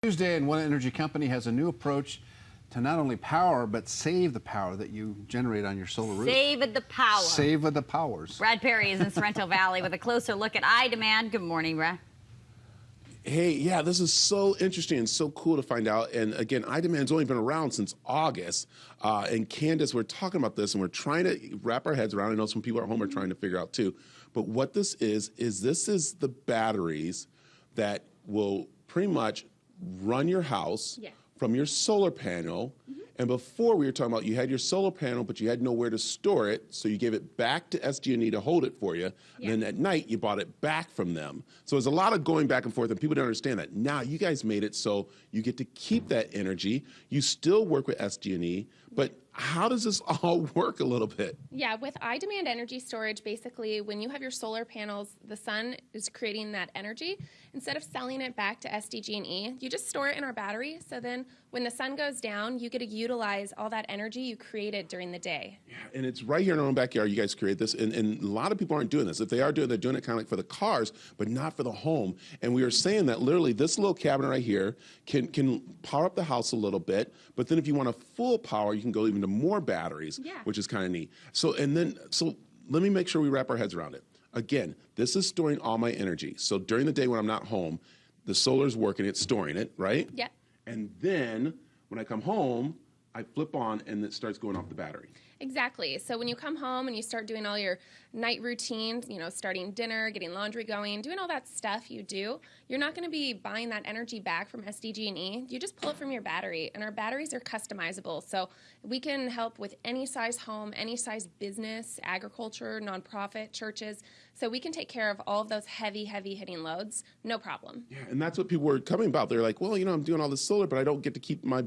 Tuesday, and one energy company has a new approach to not only power, but save the power that you generate on your solar roof. Save the power. Save the powers. Brad Perry is in Sorrento Valley with a closer look at iDemand. Good morning, Brad. Hey, yeah, this is so interesting and so cool to find out. And again, iDemand's only been around since August. And Kandace, we're talking about this and we're trying to wrap our heads around. I know some people at home are trying to figure out too. But what this is the batteries that will pretty much run your house from your solar panel. And before we were talking about you had your solar panel, but you had nowhere to store it, so you gave it back to SG&E to hold it for you. And then at night, you bought it back from them. So there's a lot of going back and forth, and people don't understand that. Now you guys made it so you get to keep that energy. You still work with SG&E, but how does this all work a little bit? Yeah, with iDemand energy storage, basically, when you have your solar panels, the sun is creating that energy. Instead of selling it back to SDG&E, you just store it in our battery. So then when the sun goes down, you get to utilize all that energy you created during the day. Yeah, and it's right here in our own backyard. You guys create this, and a lot of people aren't doing this. If they are doing it, they're doing it kind of like for the cars, but not for the home. And we are saying that literally this little cabinet right here can power up the house a little bit, but then if you want a full power, you can go even to more batteries, which is kind of neat. So let me make sure we wrap our heads around it. Again, this is storing all my energy. So during the day when I'm not home, the solar's working, it's storing it, right? Yep. And then when I come home, I flip on and it starts going off the battery. Exactly. So when you come home and you start doing all your night routines, you know, starting dinner, getting laundry going, doing all that stuff you do, you're not going to be buying that energy back from SDG&E. You just pull it from your battery, and our batteries are customizable. So we can help with any size home, any size business, agriculture, nonprofit, churches. So we can take care of all of those heavy hitting loads, no problem. Yeah, and that's what people were coming about. They're like, well, you know, I'm doing all this solar, but I don't get to keep my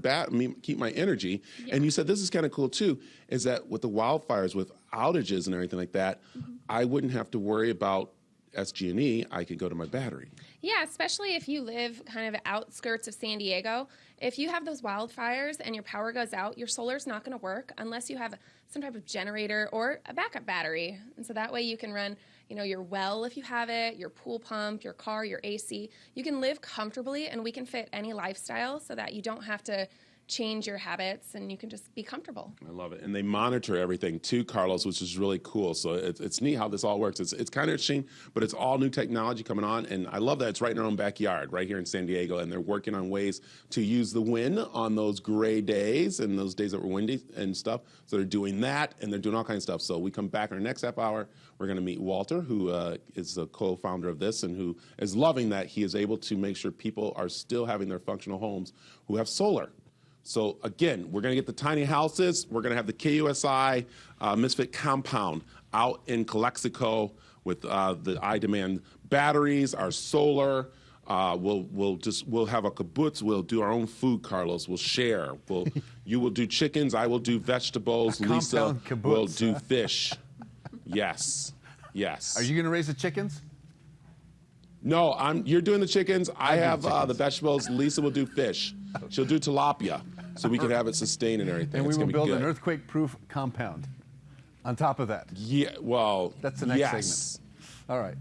keep my energy. Yeah. And you said this is kind of cool too, is that with the wildfires, with outages and everything like that, I wouldn't have to worry about SG&E. I could go to my battery. Yeah, especially if you live kind of outskirts of San Diego. If you have those wildfires and your power goes out, your solar's not going to work unless you have some type of generator or a backup battery. And so that way you can run, you know, your well if you have it, your pool pump, your car, your AC. You can live comfortably, and we can fit any lifestyle so that you don't have to change your habits, and you can just be comfortable. I love it. And they monitor everything too, Carlos, which is really cool. So it's neat how this all works. It's kind of interesting, but it's all new technology coming on. And I love that it's right in our own backyard, right here in San Diego. And they're working on ways to use the wind on those gray days and those days that were windy and stuff. So they're doing that, and they're doing all kinds of stuff. So we come back in our next half hour. We're going to meet Walter, who is the co-founder of this and who is loving that he is able to make sure people are still having their functional homes who have solar. So again, we're going to get the tiny houses. We're going to have the KUSI Misfit compound out in Calexico with the iDemand batteries, our solar. We'll have a kibbutz. We'll do our own food, Carlos. We'll share. You will do chickens. I will do vegetables. Lisa will do fish. Yes. Are you going to raise the chickens? No, you're doing the chickens. I have the vegetables. Lisa will do fish. She'll do tilapia, so we can have it sustained and everything. And we will build an earthquake-proof compound on top of that. Yeah, well, that's the next segment. All right.